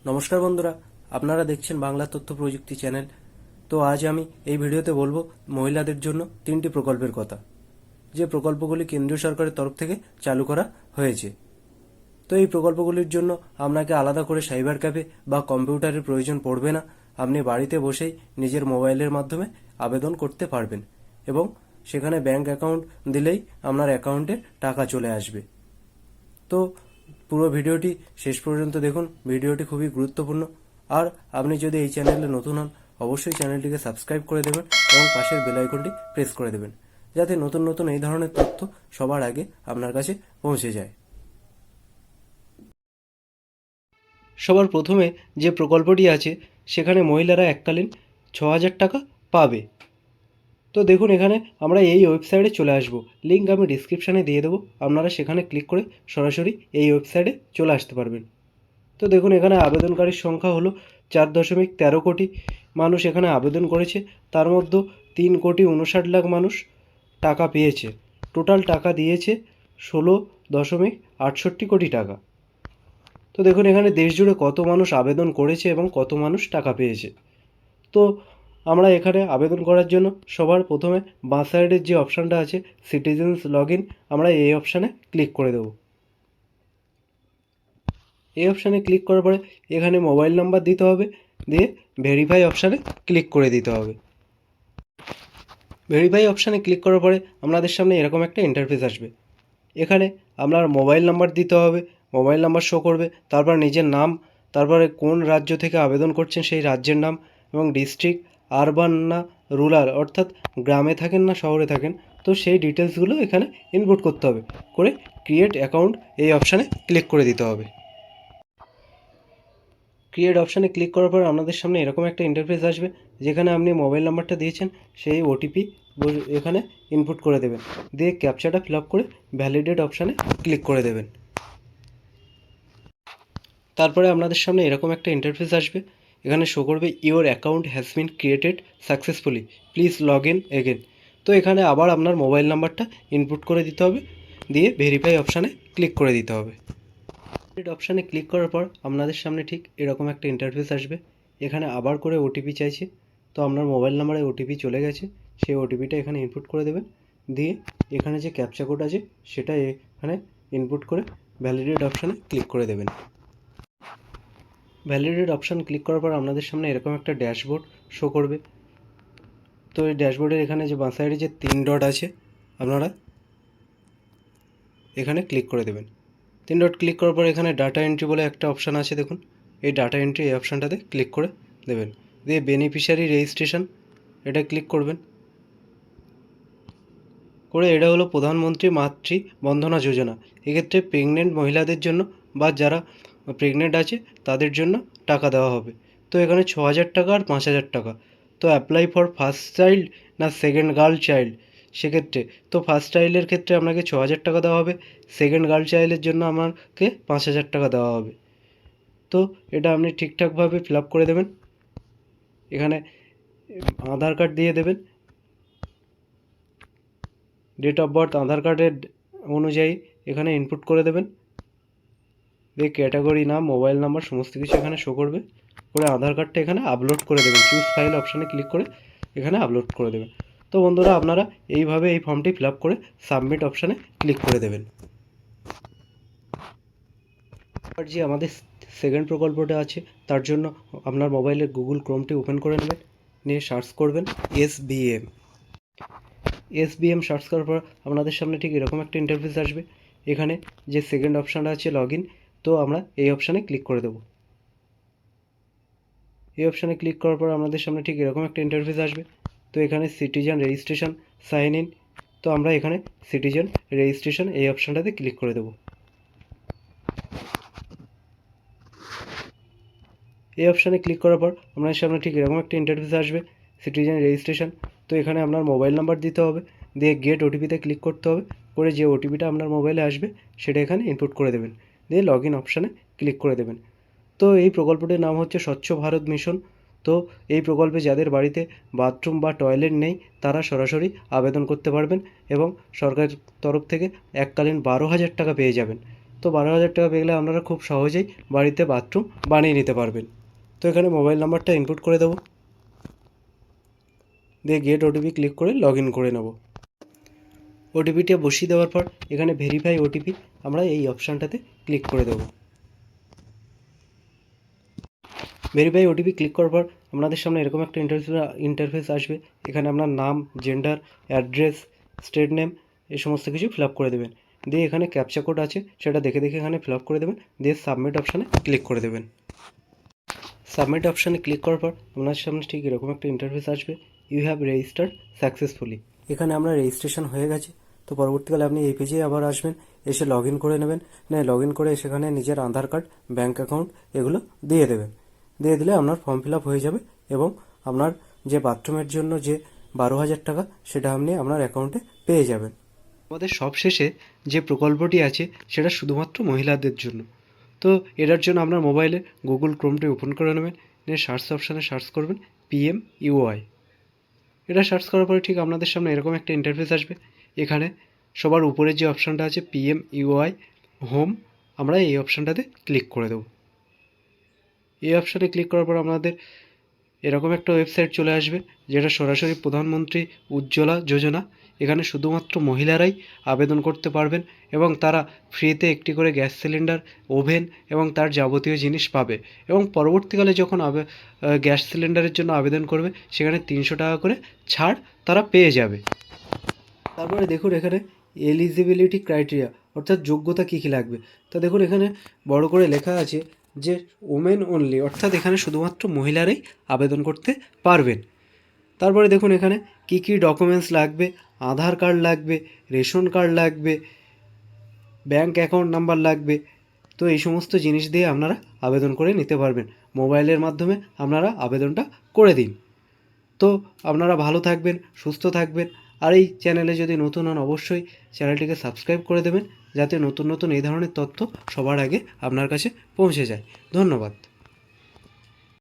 নমস্কার বন্ধুরা, আপনারা দেখছেন বাংলা তথ্য প্রযুক্তি চ্যানেল। তো আজ আমি এই ভিডিওতে বলবো মহিলাদের জন্য 3টি প্রকল্পের কথা, যে প্রকল্পগুলি কেন্দ্রীয় সরকারের তরফ থেকে চালু করা হয়েছে। তো এই প্রকল্পগুলির জন্য আপনাকে আলাদা করে সাইবার ক্যাফে বা কম্পিউটারের প্রয়োজন পড়বে না। আপনি বাড়িতে বসেই নিজের মোবাইলের মাধ্যমে আবেদন করতে পারবেন এবং সেখানে ব্যাংক অ্যাকাউন্ট দিলেই আপনার অ্যাকাউন্টে টাকা চলে আসবে। তো পুরো ভিডিওটি শেষ পর্যন্ত দেখুন, ভিডিওটি খুবই গুরুত্বপূর্ণ। আর আপনি যদি এই চ্যানেলে নতুন হন, অবশ্যই চ্যানেলটিকে সাবস্ক্রাইব করে দেবেন এবং পাশের বেল আইকনটি প্রেস করে দেবেন, যাতে নতুন নতুন এই ধরনের তথ্য সবার আগে আপনার কাছে পৌঁছে যায়। সবার প্রথমে যে প্রকল্পটি আছে সেখানে মহিলারা এককালীন 6,000 টাকা পাবে। তো দেখুন, এখানে আমরা এই ওয়েবসাইটে চলে আসব। লিঙ্ক আমি ডিসক্রিপশানে দিয়ে দেবো, আপনারা সেখানে ক্লিক করে সরাসরি এই ওয়েবসাইটে চলে আসতে পারবেন। তো দেখুন, এখানে আবেদনকারীর সংখ্যা হলো 4.13 কোটি মানুষ এখানে আবেদন করেছে। তার মধ্যে 3,59,00,000 মানুষ টাকা পেয়েছে। টোটাল টাকা দিয়েছে 16.68 কোটি টাকা। তো দেখুন, এখানে দেশ জুড়ে কত মানুষ আবেদন করেছে এবং কত মানুষ টাকা পেয়েছে। তো আমরা এখানে আবেদন করার জন্য সবার প্রথমে বাঁ সাইডের যে অপশানটা আছে সিটিজেন্স লগ ইন, আমরা এই অপশানে ক্লিক করে দেবো। এই অপশানে ক্লিক করার পরে এখানে মোবাইল নাম্বার দিতে হবে, দিয়ে ভেরিফাই অপশানে ক্লিক করে দিতে হবে। ভেরিফাই অপশানে ক্লিক করার পরে আপনাদের সামনে এরকম একটা ইন্টারফেস আসবে। এখানে আপনার মোবাইল নাম্বার দিতে হবে, মোবাইল নাম্বার শো করবে, তারপর নিজের নাম, তারপরে কোন রাজ্য থেকে আবেদন করছেন সেই রাজ্যের নাম এবং ডিস্ট্রিক্ট, আরবান না রুরাল, অর্থাৎ গ্রামে থাকেন না শহরে থাকেন, তো সেই ডিটেলসগুলো এখানে ইনপুট করতে হবে। করে ক্রিয়েট অ্যাকাউন্ট এই অপশানে ক্লিক করে দিতে হবে। ক্রিয়েট অপশানে ক্লিক করার পর আপনাদের সামনে এরকম একটা ইন্টারফেস আসবে, যেখানে আপনি মোবাইল নাম্বারটা দিয়েছেন সেই ওটিপি এখানে ইনপুট করে দেবেন, দিয়ে ক্যাপচাটা ফিল আপ করে ভ্যালিডেট অপশানে ক্লিক করে দেবেন। তারপরে আপনাদের সামনে এরকম একটা ইন্টারফেস আসবে, এখানে শো করবে your account has been created successfully, please log in again. তো এখানে আবার আপনার মোবাইল নাম্বারটা ইনপুট করে দিতে হবে, দিয়ে ভেরিফাই অপশানে ক্লিক করে দিতে হবে। অপশানে ক্লিক করার পর আপনাদের সামনে ঠিক এরকম একটা ইন্টারফেস আসবে। এখানে আবার করে ওটিপি চাইছে, তো আপনার মোবাইল নাম্বারে ওটিপি চলে গেছে, সেই ওটিপিটা এখানে ইনপুট করে দেবেন, দিয়ে এখানে যে ক্যাপচা কোড আছে সেটা এখানে ইনপুট করে ভ্যালিডেট অপশানে ক্লিক করে দেবেন। ভ্যালিডেট অপশান ক্লিক করার পর আপনাদের সামনে এরকম একটা ড্যাশবোর্ড শো করবে। তো এই ড্যাশবোর্ডের এখানে যে বাঁ সাইডে যে 3 ডট আছে আপনারা এখানে ক্লিক করে দেবেন। 3 ডট ক্লিক করার পর এখানে ডাটা এন্ট্রি বলে একটা অপশান আছে, দেখুন এই ডাটা এন্ট্রি এই অপশানটাতে ক্লিক করে দেবেন, দিয়ে বেনিফিশিয়ারি রেজিস্ট্রেশন এটা ক্লিক করবেন। করে এটা হলো প্রধানমন্ত্রী মাতৃ বন্দনা যোজনা। এক্ষেত্রে প্রেগনেন্ট মহিলাদের জন্য বা যারা প্রেগনেন্ট আছে তাদের জন্য টাকা দেওয়া হবে। তো এখানে 6,000 টাকা আর 5,000 টাকা। তো অ্যাপ্লাই ফর ফার্স্ট চাইল্ড না সেকেন্ড গার্ল চাইল্ড, সেক্ষেত্রে তো ফার্স্ট চাইল্ডের ক্ষেত্রে আপনাকে 6,000 টাকা দেওয়া হবে, সেকেন্ড গার্ল চাইল্ডের জন্য আমাকে 5,000 টাকা দেওয়া হবে। তো এটা আপনি ঠিকঠাকভাবে ফিল আপ করে দেবেন। এখানে আধার কার্ড দিয়ে দেবেন, ডেট অফ বার্থ আধার কার্ডের অনুযায়ী এখানে ইনপুট করে দেবেন, দিয়ে ক্যাটাগরি, নাম, মোবাইল নাম্বার সমস্ত কিছু এখানে শো করবে। করে আধার কার্ডটা এখানে আপলোড করে দেবেন, চুজ ফাইল অপশানে ক্লিক করে এখানে আপলোড করে দেবেন। তো বন্ধুরা, আপনারা এইভাবে এই ফর্মটি ফিল আপ করে সাবমিট অপশানে ক্লিক করে দেবেন। আর যে আমাদের সেকেন্ড প্রকল্পটা আছে তার জন্য আপনার মোবাইলের গুগল ক্রোমটি ওপেন করে নেবেন, নিয়ে সার্চ করবেন SBM। সার্চ করার পর আপনাদের সামনে ঠিক এরকম একটা ইন্টারফেস আসবে। এখানে যে সেকেন্ড অপশানটা আছে লগ ইন, তো আমরা এই অপশানে ক্লিক করে দেবো। এই অপশানে ক্লিক করার পর আমাদের সামনে ঠিক এরকম একটা ইন্টারফেস আসবে। তো এখানে সিটিজেন রেজিস্ট্রেশন সাইন ইন, তো আমরা এখানে সিটিজেন রেজিস্ট্রেশন এই অপশানটাতে ক্লিক করে দেবো। এই অপশানে ক্লিক করার পর আপনার সামনে ঠিক এরকম একটা ইন্টারফেস আসবে, সিটিজেন রেজিস্ট্রেশন। তো এখানে আপনার মোবাইল নাম্বার দিতে হবে, দিয়ে গেট ওটিপিতে ক্লিক করতে হবে, করে যে ওটিপিটা আপনার মোবাইলে আসবে সেটা এখানে ইনপুট করে দেবেন, দিয়ে লগ ইন অপশানে ক্লিক করে দেবেন। তো এই প্রকল্পটির নাম হচ্ছে স্বচ্ছ ভারত মিশন। তো এই প্রকল্পে যাদের বাড়িতে বাথরুম বা টয়লেট নেই তারা সরাসরি আবেদন করতে পারবেন এবং সরকারের তরফ থেকে এককালীন 12,000 টাকা পেয়ে যাবেন। তো 12,000 টাকা পেয়ে গেলে আপনারা খুব সহজেই বাড়িতে বাথরুম বানিয়ে নিতে পারবেন। তো এখানে মোবাইল নাম্বারটা ইনপুট করে দেবো, দিয়ে গেট ওটিপি ক্লিক করে লগ ইন করে নেব। ওটিপিটা বসিয়ে দেওয়ার পর এখানে ভেরিফাই ওটিপি আমরা এই অপশানটাতে ক্লিক করে দেবো। ভেরিফাই ওটিপি ক্লিক করার পর আপনাদের সামনে এরকম একটা ইন্টারফেস আসবে। এখানে আপনার নাম, জেন্ডার, অ্যাড্রেস, স্টেট নেম এই সমস্ত কিছু ফিল আপ করে দেবেন। দিয়ে এখানে ক্যাপচা কোড আছে, সেটা দেখে দেখে এখানে ফিল আপ করে দেবেন, দিয়ে সাবমিট অপশানে ক্লিক করে দেবেন। সাবমিট অপশানে ক্লিক করার পর আপনার সামনে ঠিক এরকম একটা ইন্টারফেস আসবে, ইউ হ্যাভ রেজিস্টার্ড সাকসেসফুলি। এখানে আমরা রেজিস্ট্রেশন হয়ে গেছে। তো পরবর্তীকালে আপনি এই পেজে আবার আসবেন, এসে লগ ইন করে নেবেন। লগ ইন করে সেখানে নিজের আধার কার্ড, ব্যাঙ্ক অ্যাকাউন্ট এগুলো দিয়ে দেবেন। দিয়ে দিলে আপনার ফর্ম ফিল আপ হয়ে যাবে এবং আপনার যে বাথরুমের জন্য যে 12,000 টাকা সেটা আপনি আপনার অ্যাকাউন্টে পেয়ে যাবেন। আমাদের সবশেষে যে প্রকল্পটি আছে সেটা শুধুমাত্র মহিলাদের জন্য। তো এটার জন্য আপনার মোবাইলে গুগল ক্রোমটি ওপেন করে নেবেন, নিয়ে সার্চ অপশানে সার্চ করবেন PMUY। এটা সার্চ করার পরে ঠিক আপনাদের সামনে এরকম একটা ইন্টারফেস আসবে। এখানে সবার উপরের যে অপশানটা আছে PMUY হোম, আমরা এই অপশানটাতে ক্লিক করে দেবো। এই অপশানে ক্লিক করার পর আপনাদের এরকম একটা ওয়েবসাইট চলে আসবে, যেটা সরাসরি প্রধানমন্ত্রী উজ্জ্বলা যোজনা। এখানে শুধুমাত্র মহিলারাই আবেদন করতে পারবেন এবং তারা ফ্রিতে একটি করে গ্যাস সিলিন্ডার, ওভেন এবং তার যাবতীয় জিনিস পাবে। এবং পরবর্তীকালে যখন গ্যাস সিলিন্ডারের জন্য আবেদন করবে সেখানে 300 টাকা করে ছাড় তারা পেয়ে যাবে। তারপরে দেখুন এখানে এলিজিবিলিটি ক্রাইটেরিয়া, অর্থাৎ যোগ্যতা কী কী লাগবে। তা দেখুন এখানে বড় করে লেখা আছে যে ওমেন অনলি, অর্থাৎ এখানে শুধুমাত্র মহিলারাই আবেদন করতে পারবেন। তারপরে দেখুন এখানে কী কী ডকুমেন্টস লাগবে, আধার কার্ড লাগবে, রেশন কার্ড লাগবে, ব্যাঙ্ক অ্যাকাউন্ট নাম্বার লাগবে। তো এই সমস্ত জিনিস দিয়ে আপনারা আবেদন করে নিতে পারবেন। মোবাইলের মাধ্যমে আপনারা আবেদনটা করে দিন। তো আপনারা ভালো থাকবেন, সুস্থ থাকবেন। আর এই চ্যানেলে যদি নতুন হন অবশ্যই চ্যানেলটিকে সাবস্ক্রাইব করে দেবেন, যাতে নতুন নতুন এই ধরনের তথ্য সবার আগে আপনার কাছে পৌঁছে যায়। ধন্যবাদ।